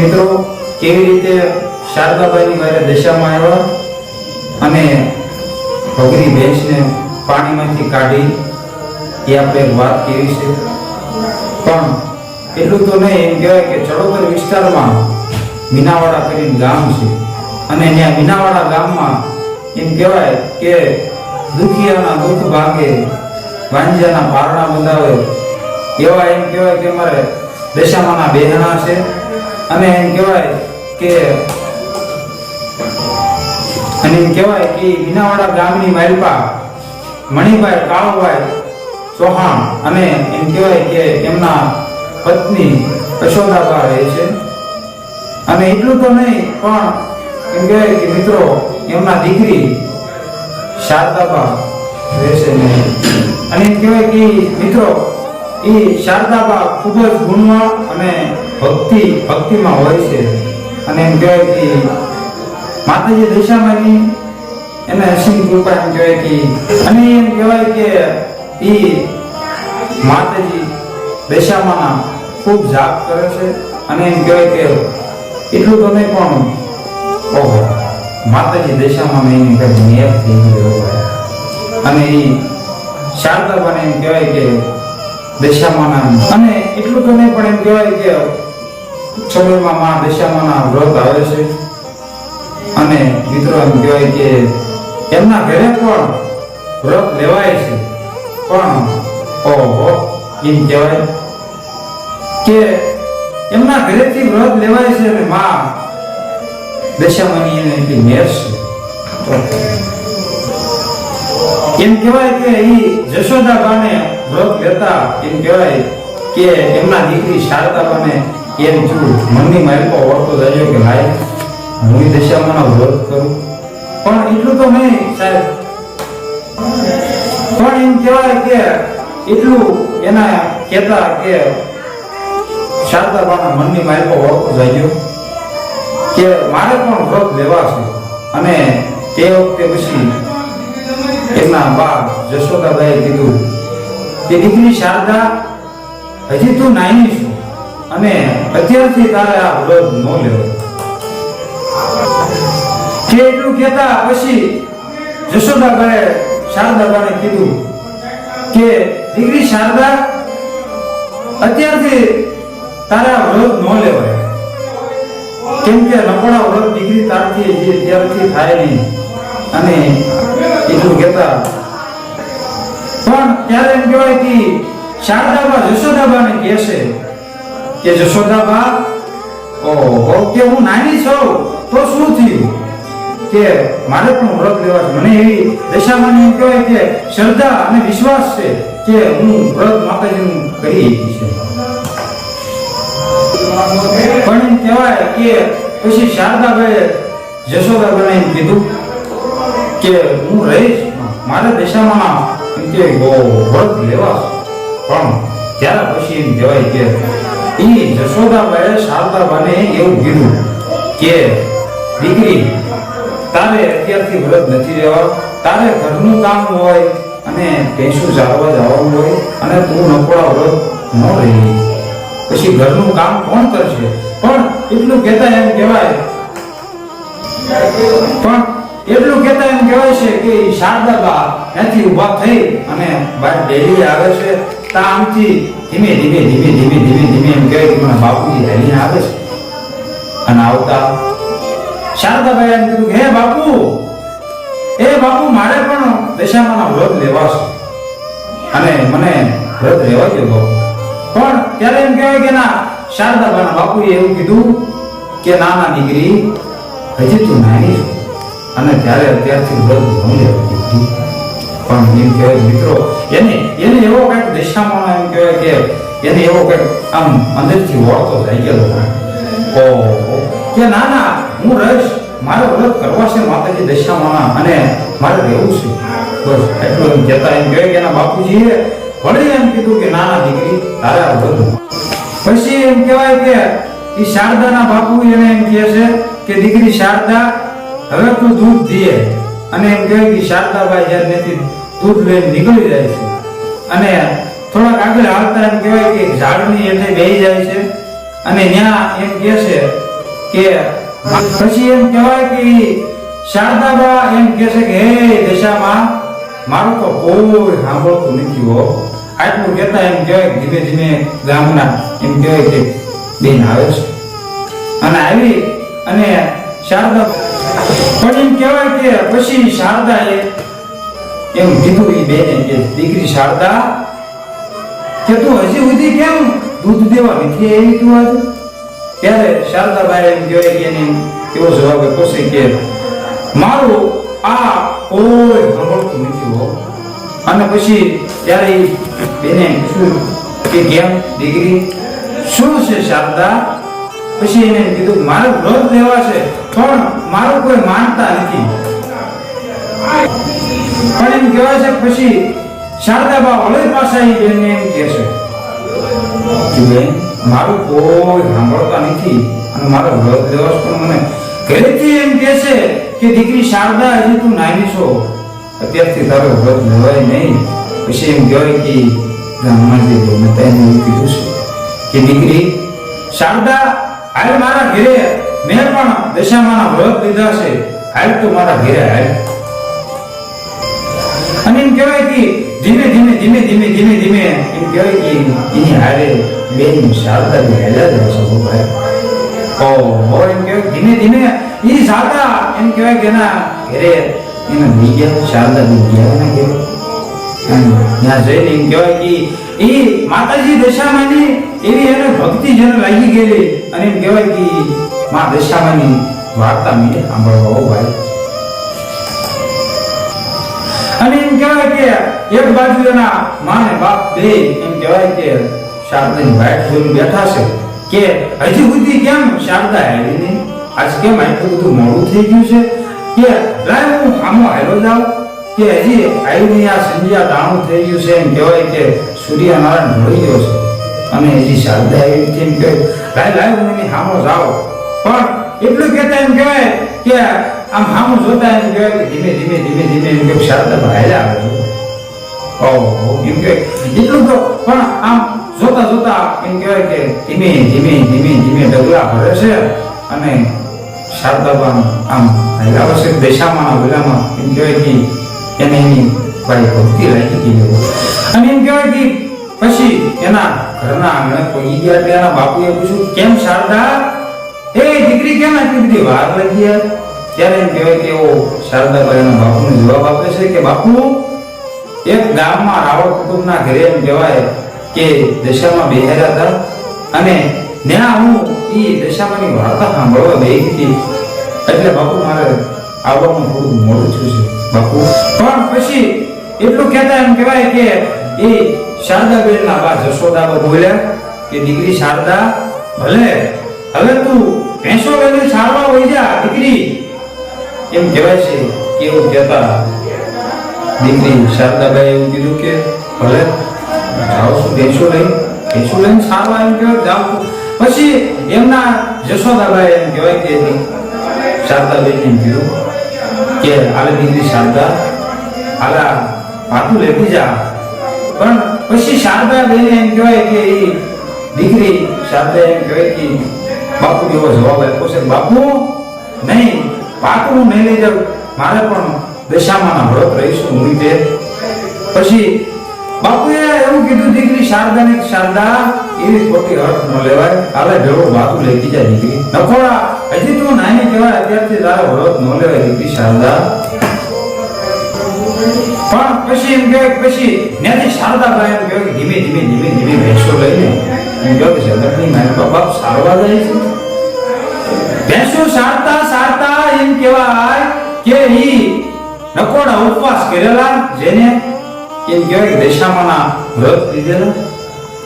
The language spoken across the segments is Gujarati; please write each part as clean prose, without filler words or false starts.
મિત્રો કેવી રીતે શારદાબાઈની વારે દશામાં આવ્યા અને ભગરી ભેંસને પાણીમાંથી કાઢી એ આપણે એક વાત કેવી છે। પણ એટલું તો નહીં, એમ કહેવાય કે ચડોતર વિસ્તારમાં મીનાવાડા કરીને ગામ છે અને ત્યાં મીનાવાડા ગામમાં એમ કહેવાય કે દુખિયાના દુઃખ ભાગે વાંજાના પારણા બંધાવે એવા એમ કહેવાય કે અમારે દશામાના બહેના છે। અને એમ કહેવાય કે મીનાવાડા ગામની માલપા મણિભાઈ કાળુભાઈ ચૌહાણ અને એમ કહેવાય કે એમના પત્ની યશોદાબા રહે છે। અને એટલું તો નહીં, પણ એમ કહેવાય કે મિત્રો એમના દીકરી શારદાબા રહે છે અને એમ કહેવાય કે મિત્રો એ શારદાબા ખૂબ જ ગુણવાન અને ભક્તિમાં હોય છે। અને એમ કહેવાય કે માતાજી દશામાની એને અસીમ કૃપા એમ કહેવાય કે અને એમ કહેવાય કે એ માતાજી દશામાના ખૂબ જાપ કરે છે। અને એમ કહેવાય કે એટલું તો નહીં, પણ ઓહો માતાજી દશામાં એની કઈ નિયત થઈ ગયો અને એ શારદાબાને એમ કહેવાય કે દશામાના અને એટલું તો નહીં, પણ એમ કહેવાય કે સમયમાં માં દશામાના વ્રત આવે છે। અને મિત્રો એમ કહેવાય કે એમના ઘરે પણ વ્રત લેવાય છે, પણ ઓહો એમ કહેવાય કે એમના ઘરેથી વ્રત લેવાય છે અને માં દશામાની એને એટલી મેર છે। એમ કહેવાય કે એ જશોદાબાને વ્રત લેતા એમ કહેવાય કે એમના દીકરી શારદાબાને એમ થયું મનની માલકો ઓળખતો જાય કે લાય હું દશામાના વ્રત કરું। પણ એટલું તો નહીં સાહેબ, પણ એમ કહેવાય કે એટલું એના કહેતા કે શારદાબાના મનની માલકો ઓળખતો જાય કે મારે પણ વ્રત લેવા છે। અને તે વખતે પછી એમના બા જશોદાબાઈએ કીધું કે દીકરી શારદા, હજી તું નાની છું અને અત્યારથી તારે આ વ્રત ન લેવો કે એટલું કહેતા પછી જશોદાબાઈએ શારદાબાને કીધું કે દીકરી શારદા, અત્યારથી તારે આ વ્રત ન લેવાય, કેમ કે નપડા વ્રત દીકરી તારથી જે ત્યારથી થાય નહીં। અને એટલું કહેતા પણ ત્યારે એમ કહેવાય કે શારદાબા જશોદાબાને કહે છે કે જશોદાબા, ઓહો કે હું નાની છું તો શું થયું કે મારે પણ વ્રત લેવા છે, મને એવી દશામાની એમ કહેવાય કે શ્રદ્ધા અને વિશ્વાસ છે કે હું વ્રત માતાજીનું કરી છે। પણ એમ કહેવાય કે પછી શારદાબાઈએ જશોદાબાને એમ કીધું કે હું રહીશ, મારે દશામાં એમ કે વ્રત લેવા। પણ ત્યાર પછી એમ કહેવાય કે એ જશોદાબાઈએ શારદાબાને એવું કીધું કે દીકરી, તારે અત્યારથી વ્રત નથી લેવા, તારે ઘરનું કામ હોય અને ભેંસું ચારવા જવાનું હોય અને તું નપોળા વ્રત ન રહી, પછી ઘરનું કામ કોણ કરશે। પણ એટલું કહેતા એમ કહેવાય છે કે શારદાબા ત્યાંથી ઊભા થઈ અને બહાર ડેલી આવે છે, તામથી ધીમે ધીમે એમ કહેવાય કે મારા બાપુજી હાલીને આવે છે। અને આવતા શારદાબાઈએ એમ કીધું, હે બાપુ મારે પણ દશામાના વ્રત લેવા છે અને મને વ્રત લેવા દો બાપુ। પણ ત્યારે એમ કહેવાય કે ના, શારદાબાના બાપુએ એવું કીધું કે ના દીકરી, હજી તું નાની છું અને ત્યારે અત્યારથી વ્રત ન લેવા દીધું। પણ એમ કહેવાય મિત્રો એને એવો કંઈક દશામાં એમ કહેવાય કે એને એવો કંઈક આમ અંદરથી વળતો થઈ ગયો ઓહો કે ના હું રહીશ, મારે વ્રત કરવા છે માતાજી દશામાં અને મારે રહેવું છે, બસ એટલું એમ કહેતા એમ કહેવાય કે એના બાપુજીએ વળી એમ કીધું કે ના દીકરી, તારે આ વ્રત। પછી એમ કહેવાય કે એ શારદાના બાપુ એને એમ કહે છે કે દીકરી શારદા, હવે તું દૂધ દે। અને એમ કહેવાય કે શારદાબાઈ જ્યારે દૂધ લઈને નીકળી જાય છે અને થોડાક આગળ હાલતા એમ કહેવાય કે ઝાડની હેઠે બેસી જાય છે અને ત્યાં એમ કહે છે કે પછી એમ કહેવાય કે શારદાબા એમ કહે છે કે હે દશામાં મારું તો કોઈ સાંભળતું નથી હો. આટલું કહેતા એમ કહેવાય ધીમે ધીમે ગામના એમ કહેવાય કે બેન આવે છે અને આવી અને શારદા પણ એમ કહેવાય કે પછી શારદાએ એમ કીધું એ બેને કે દીકરી શારદા કે તું હજી સુધી કેમ દૂધ દેવા નથી આવી તું આજે? ત્યારે શારદાબાઈ એમ કહેવાય કે એને એવો જવાબ આપ્યો છે કે મારું આ કોઈ સાંભળતું નથી હો. અને પછી ત્યારે બેને પૂછ્યું કે કેમ દીકરી શું છે શારદા? પછી એને કીધું મારે વ્રત લેવા છે પણ મારું કોઈ માનતા નથી. પણ એમ કહેવાય છે પછી શારદાબા ઓલે પાસે બેનને એમ કહે છે કે બેન મારું કોઈ સાંભળતા નથી અને મારો વ્રત લેવા પણ મને ઘરેથી એમ કહે છે કે દીકરી શારદા હજી તું નાની છો, અત્યારથી તારો વ્રત લેવાય નહીં. પછી એમ કહેવાય કે ગામમાં જે બેને તેને એવું કીધું છે કે દીકરી શારદા હાલ મારા ઘરે, મેં પણ દશામાના વ્રત લીધા છે, હાલ તો મારા ઘરે હાલ. અને એમ કહેવાય કે ધીમે ધીમે ધીમે ધીમે ધીમે ધીમે એમ કહેવાય કે એની હારે બેન શારદા બી હેલા જ હશે ભાઈ. ઓહો એમ કહેવાય ધીમે ધીમે એ શારદા એમ કહેવાય કે એના ઘરે એને લઈ ગયા. શારદા બી ગયા એના ઘરે ત્યાં જઈને એમ કહેવાય કે એ માતાજી દશામાની એવી એને ભક્તિ જેને લાગી ગયેલી અને એમ કહેવાય કે મા દશામાની વાર્તા મેં સાંભળવા હો ભાઈ. અને એમ કહેવાય કે એક બાજુ એના મા ને બાપ બે એમ કહેવાય કે શારદાની વાટ જોઈને બેઠા છે કે હજી સુધી કેમ શારદા આવી નહીં, આજ કેમ આટલું બધું મોડું થઈ ગયું છે કે લાય હું સામો હાલો જાઉં કે હજી આવ્યું નહીં, આ સંધ્યા ટાણું થઈ ગયું છે. એમ કહેવાય કે સૂર્યનારાયણ ઢળી ગયો છે અને હજી શારદા આવી નથી. એમ કહેવાય લાય લાય હું એની સામો જાઉં. પણ એટલું કહેતા એમ કહેવાય કે આમ સામું જોતા એમ કહેવાય કે ધીમે ધીમે ધીમે ધીમે એમ કે શારદા હાલ્યા આવે છે. ઓહો એમ કે એટલું તો પણ આમ જોતા જોતા એમ કહેવાય કે ધીમે ધીમે ધીમે ધીમે ડગલા ભરે છે અને શારદાબા આમ હાલ્યા છે દશામાના વેલામાં. એમ કહેવાય કે એને એની ભાઈ ભક્તિ લાગી ગઈ. અને એમ કહેવાય કે પછી એના ઘરના આંગણે પહોંચી ગયા એટલે એના બાપુએ પૂછ્યું કેમ શારદા એ દીકરી કેમ આટલી બધી વાર લાગી યાર? ત્યારે એમ કહેવાય કે ઓ શારદાબાઈ એના બાપુને જવાબ આપે છે કે બાપુ એક ગામમાં રાવળ કુટુંબના ઘરે એમ કહેવાય કે દશામાં બેહાર્યા હતા અને ત્યાં હું એ દશામાની વાર્તા સાંભળવા બેહી હતી એટલે બાપુ મારે આવવાનું થોડું મોડું થયું છે બાપુ. પણ પછી એટલું કહેતા એમ કહેવાય કે એ શારદાબેનના બા જશોદાબા બોલ્યા કે દીકરી શારદા ભલે હવે તું ભેંસો લઈને ચારવા વઈ જા દીકરી. એમ કહેવાય છે કે એવું કહેતા દીકરી શારદાબાઈ એવું કીધું કે ભલે જાઓ છું ભેંસો લઈને ચારવા એમ કહેવાય જાઉં છું. પછી એમના જશોદાબાઈ એમ કહેવાય કે શારદાબેન એમ કીધું કે આલે દીકરી શારદા આલા પાટું લેતી જા. પણ પછી શારદાબેન એમ કહેવાય કે એ દીકરી શારદા એમ કહેવાય કે બાપુ એવો જવાબ આપ્યો છે બાપુ નહીં પાટું નહીં લઈ જાવ, મારે પણ દશામાના વ્રત રહીશું હું તે. પછી બાપુએ એવું કીધું દીકરી શારદાને શારદા એવી ખોટી હર્ટ ન લેવાય, હાલે ભેળો બાપુ લેતી જાય દીકરી નખોડા હજી તું નાની કહેવાય અત્યારથી તારો વ્રત ન લેવાય દીકરી શારદા. પણ પછી એમ કહેવાય પછી ત્યાંથી શારદાબાઈ એમ કહેવાય ધીમે ધીમે ધીમે ધીમે ભેંસો લઈને એમ કહેવાય કે જગતની મારી બાપ સારવા જાય છે. ભેંસો સારતા સારતા એમ કહેવાય કે ઈ નકોડા ઉપવાસ કરેલા જેને એમ કહેવાય કે દશામાના વ્રત લીધેલા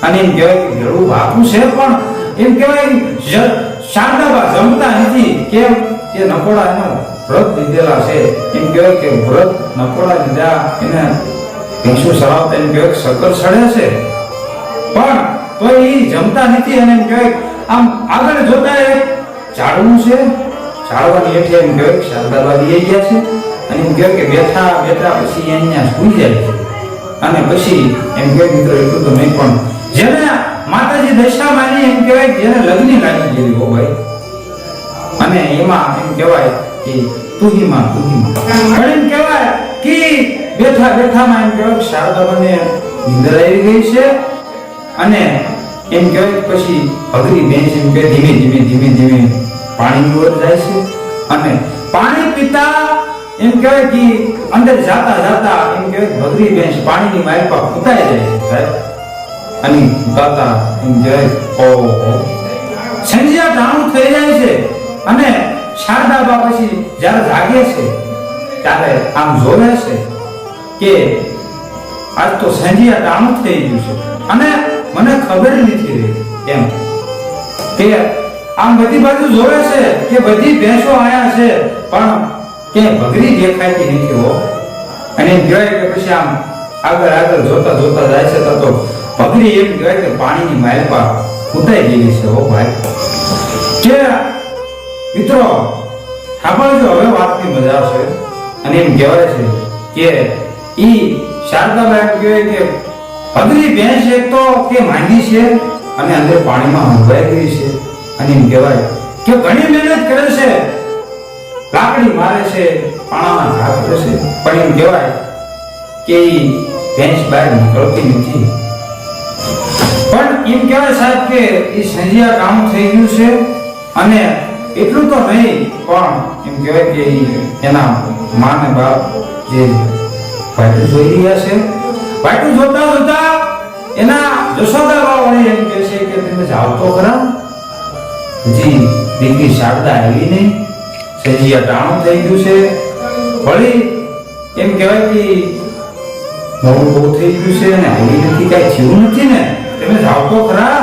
અને એમ કહેવાય કે ભેળું બાપુ છે પણ એમ કહેવાય શારદાબા જમતા નથી કેમ કે નકોડા એનો વ્રત લીધેલા છે. એમ કહેવાય કે વ્રત નકોડા લીધા એને ભેંસો ચડાવતા એમ કહેવાય શક્કર સડે છે પણ તો એ જમતા નથી. અને એમ કહેવાય આમ આગળ જોતા એક ઝાડવું છે, ઝાડવાની હેઠે એમ કહેવાય શારદાબા લઈ ગયા છે અને એમ કહેવાય કે બેઠા બેઠા પછી અહીંયા સૂઈ જાય છે. અને પછી એમ કહેવાય મિત્રો એટલું તો નહીં પણ જેને માતાજી દશામાની એમ કહેવાય જેને લગ્ન લાગી ગયેલી હો ભાઈ અને એમાં એમ કહેવાય કે તુહીમાં પણ એમ કહેવાય કે બેઠા બેઠામાં એમ કહેવાય શારદાબાને નીંદર આવી ગઈ છે અને એમ કહેવાય પછી અઘરી બેન એમ કે ધીમે ધીમે પાણીની ઓર જાય છે અને પાણી પીતા એમ કહેવાય કે અંદર જાતા એમ કહેવાય ભગરી બેન પાણીની માલપા ફૂટાઈ જાય છે સાહેબ અને ફૂટાતા એમ કહેવાય ઓહો સંજ્યા ટાણું થઈ જાય છે અને શારદાબા પછી જ્યારે જાગે છે ત્યારે આમ જોવે છે કે આજ તો સંજ્યા ટાણું થઈ ગયું છે અને મને ખબર નથી રહી એમ કે આમ બધી બાજુ જોવે છે કે બધી ભેંસો આયા છે પણ કે ભગરી દેખાતી નથી હો અને એમ કહેવાય કે પછી આમ આગળ જોતા જાય છે તો ભગરી એમ કહેવાય કે પાણીની માલપા ફૂટાઈ ગયેલી છે હો ભાઈ કે મિત્રો સાંભળજો હવે વાતની મજા આવશે અને એમ કહેવાય છે કે ઈ શારદાબા એમ કહેવાય કે ભગરી ભેંસ એક તો કે માંગી છે અને અંદર પાણીમાં હંભાઈ ગઈ છે અને એમ કહેવાય કે ઘણી મહેનત કરે છે લાકડી મારે છે પાણામાં ઘા કરે છે પણ એમ કહેવાય કે ઈ ભેંસ બહાર નીકળતી નથી પણ એમ કહેવાય સાહેબ કે ઈ સંજ્યા કામ થઈ ગયું છે અને એટલું તો નહીં પણ એમ કહેવાય કે એના મા ને બાપ જે ભાઈટું જોઈ રહ્યા છે ભાઈટું જોતા એના જશોદાબા વળી એમ કહે છે કે તમે જાઓ તો ખરા જી દીકરી શારદા આવી નહીં સંજ્યા ટાણું થઈ ગયું છે વળી એમ કહેવાય કે મોડું બહુ થઈ ગયું છે અને આવી નથી કઈ થયું નથી ને તમે જાઓ તો ખરા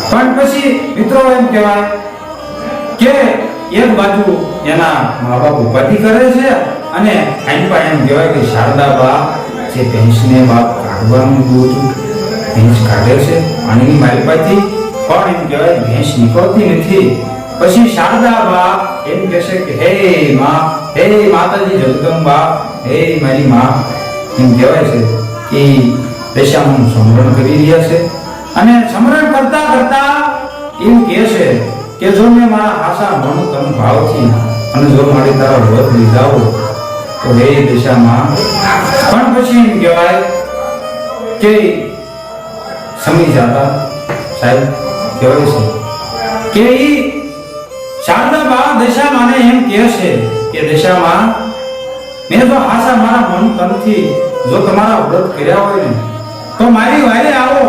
પણ પછી મિત્રો એમ કહેવાય કે એક બાજુ એના મા બાપ ઉપાધિ કરે છે અને આઈપા એમ કહેવાય કે શારદાબા જે ભેંસને બાપ કાઢવાનું હતું ભેંસ કાઢે છે પાણીની માલપાથી પણ એમ કહેવાય ભેંસ નીકળતી નથી પછી શારદાબા એમ કહેશે કે હે માતાજી જગદંબા હે મારી માં એમ કહેવાય છે કે દશાનું સમરણ કરી રહ્યા છે અને સમરણ કરતા એવું કહે છે કે જો મેં મારા આશા મનું તન ભાવથી અને જો મારી તારા વ્રત લીધા હો તો હે દશામાં પણ પછી એમ કહેવાય કે સમી જાતા સાહેબ કહેવાય છે કે ઈ શારદાબા દશામાને એમ કહે છે કે દશામાં મેં જો આશા મારા મન તનથી જો તમારા વ્રત કર્યા હોય ને તો મારી વારે આવો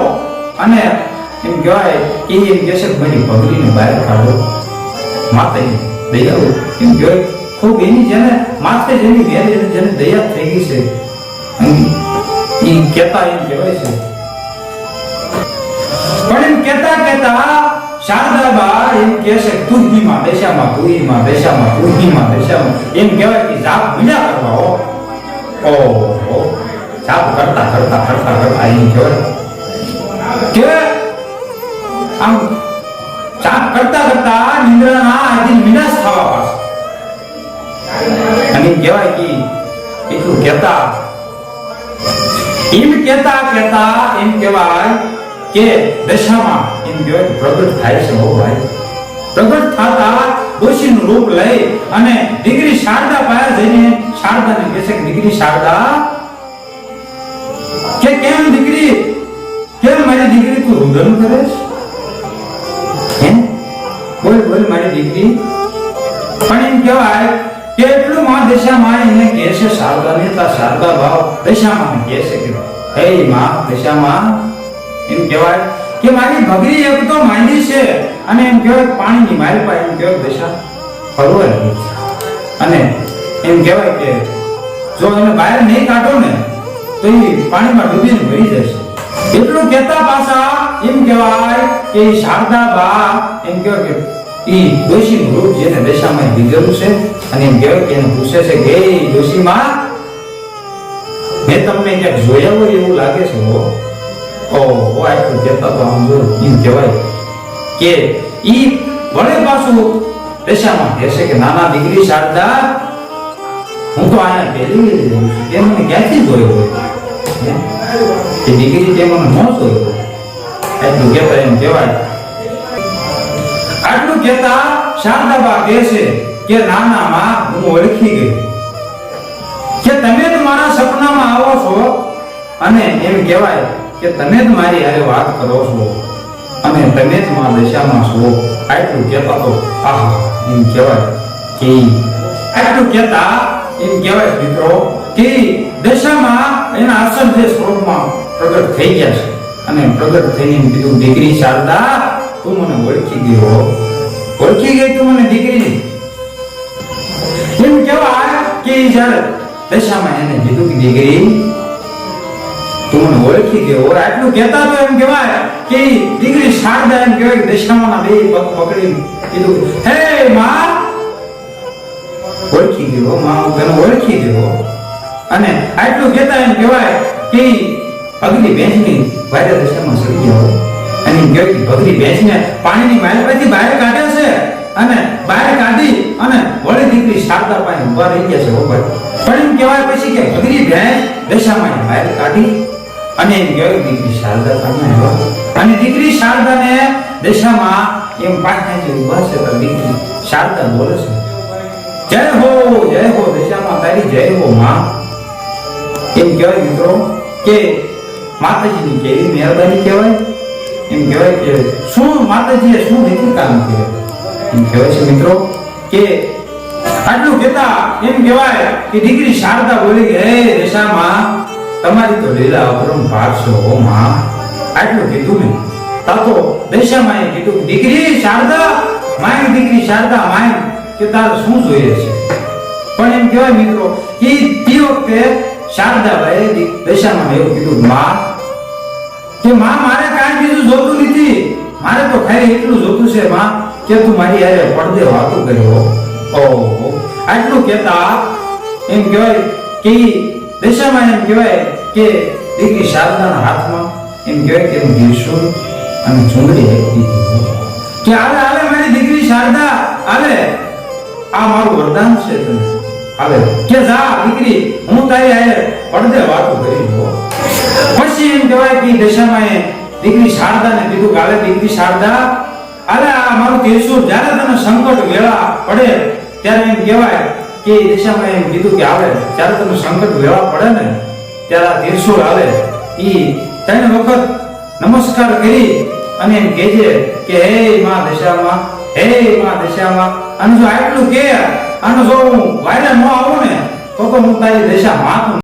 અને એમ કહેવાય કે એમ કહે છે મારી પગલીને બહાર કાઢો માતે દયા એમ કહેવાય ખૂબ એની જેને માથે જેની વેર જેને દયા થઈ ગઈ છે એ કહેતા એમ કહેવાય છે પણ એમ કહેતા શારદાબા એમ કહે છે તુહીમાં દશામાં એમ કહેવાય કે જાપ ભૂલ્યા કરવા ઓહો જાપ કરતા એમ કહેવાય કે આમ જાપ કરતા નિંદ્રાના આદિ વિનાશ થવા પાછો અને કહેવાય કે એટલું કહેતા એમ કહેવાય કે દશામાં એમ કહેવાય પ્રગટ થાય છે હો ભાઈ પ્રગટ થતા ડોશીનું રૂપ લઈ અને દીકરી શારદા પાસે જઈને શારદાને કહે છે કે દીકરી શારદા કે કેમ મારી દીકરી તું રુદન કરે છે બોલ મારી દીકરી પણ એમ કહેવાય કે એટલું માં દશામાં એને કહે છે શારદાને તા શારદા ભાવ દશામાં કહે છે કે હે માં દશામાં એમ કહેવાય કે મારી ભગરી એક તો માંડી છે અને એમ કહેવાય પાણીની માલપા એમ કહેવાય દશા ફરવા લાગી છે અને એમ કહેવાય કે જો એને બહાર નહીં કાઢો ને તો એ પાણીમાં ડૂબીને મરી જશે એટલું કહેતા પાછા એમ કહેવાય કે શારદાબા એમ કહેવાય કે ઈ ડોશીનું રૂપ જેને દશામાં લીધેલું છે અને એમ કહેવાય કે એને પૂછે છે કે ડોશીમાં મેં તમને ક્યાંક જોયા હોય એવું લાગે છે ઓહો આટલું કહેતા તો આમ જો એમ કહેવાય કે ઈ વળે પાછું દશામાં કહેશે કે નાના દીકરી શારદા હું તો આયા પહેલી રહું છું તે મને ક્યાંથી જોયો હોય એ દીકરી તે મને ન જોયો એટલું કહેતા એમ કહેવાય આટલું કહેતા શારદાબા કહે છે કે નાના માં હું ઓળખી ગઈ કે તમે જ મારા સપનામાં આવો છો અને એમ કહેવાય કે તમે જ મારી હારે વાત કરો છો અને તમે જ મારા દશામાં છો. આટલું કહેતા તો આહા એમ કહેવાય કે આટલું કહેતા એમ કહેવાય મિત્રો કે દશામાં એના અસલ જે સ્વરૂપમાં પ્રગટ થઈ ગયા છે અને પ્રગટ થઈને એમ કીધું દીકરી શારદા તું મને ઓળખી ગયો, ઓળખી ગઈ તું મને દીકરી. એમ કહેવાય કે જ્યારે દશામાં એને કીધું કે દીકરી તું મને ઓળખી ગયો. આટલું કહેતા તો એમ કહેવાય કે દીકરી શારદા એમ કહેવાય કે દશામાના બે પગ પકડી કીધું હે માં ઓળખી ગયો, માં હું તને ઓળખી ગયો. અને આટલું કહેતા એમ કહેવાય કે અગલી ભેંસની ભારે દશામાં સડી ગયા અને એમ કહેવાય કે ભગરી ભેંસને પાણીની માલમાંથી બહાર કાઢે છે અને બહાર કાઢી અને વળી દીકરી શારદા પાસે ઉભા રહી ગયા છે. પણ એમ કહેવાય પછી કે ભગરી ભેંસ દશામાં બહાર કાઢી અને એમ કહેવાય દીકરી શારદા પાસે આવ્યા અને દીકરી શારદાને દશામાં એમ પાછળ ઉભા છે તો દીકરી શારદા બોલે છે જય હો દશામાં તારી જય હો માં. એમ કહેવાય મિત્રો કે માતાજીની કેવી મહેરબાની કહેવાય. એમ કહેવાય કે શું માતાજીએ શું નથી કામ કર્યું. એમ કહેવાય છે મિત્રો કે આટલું કહેતા એમ કહેવાય કે દીકરી શારદા બોલી કે હે દશામાં તમારી તો લીલા અપરંપાર છે હો માં. આટલું કીધું ને તાતો દશામાં એ કીધું દીકરી શારદા માય દીકરી શારદા માય કે તારે શું જોઈએ છે. પણ એમ કહેવાય મિત્રો કે તે વખતે શારદાબાઈએ દશામાં એવું કીધું માં કે માં મારે કાંઈ બીજું જોતું નથી, મારે તો ખાલી એટલું જોતું છે માં કે તું મારી હારે પડદે વાતો કર્યો. ઓહો આટલું કહેતા એમ કહેવાય કે દશામાં એમ કહેવાય કે દીકરી શારદાના હાથમાં એમ કહેવાય કે ત્રિશૂળ અને ચુંદડી આપી દીધી કે હાલે હાલે મારી દીકરી શારદા હાલે આ મારું વરદાન છે તને હાલે કે જા દીકરી હું તારી હારે પડદે વાતો કરી લઉં. પછી એમ કહેવાય કે દશામાં દીકરી શારદાને કીધું કે હાલે દીકરી શારદા હાલે આ મારું ત્રિશૂળ જ્યારે તને સંકટ વેળા પડે ત્યારે એમ કહેવાય કે દશામાં એમ કીધું કે હાલે જ્યારે તને સંકટ વેળા પડે ને ત્યારે આ ત્રિશૂળ હાલે ઈ 3 વખત નમસ્કાર કરી અને એમ કહેજે કે હે માં દશામાં અને જો આટલું કે અને જો હું વાયરા ન આવું ને તો હું તારી દશા માં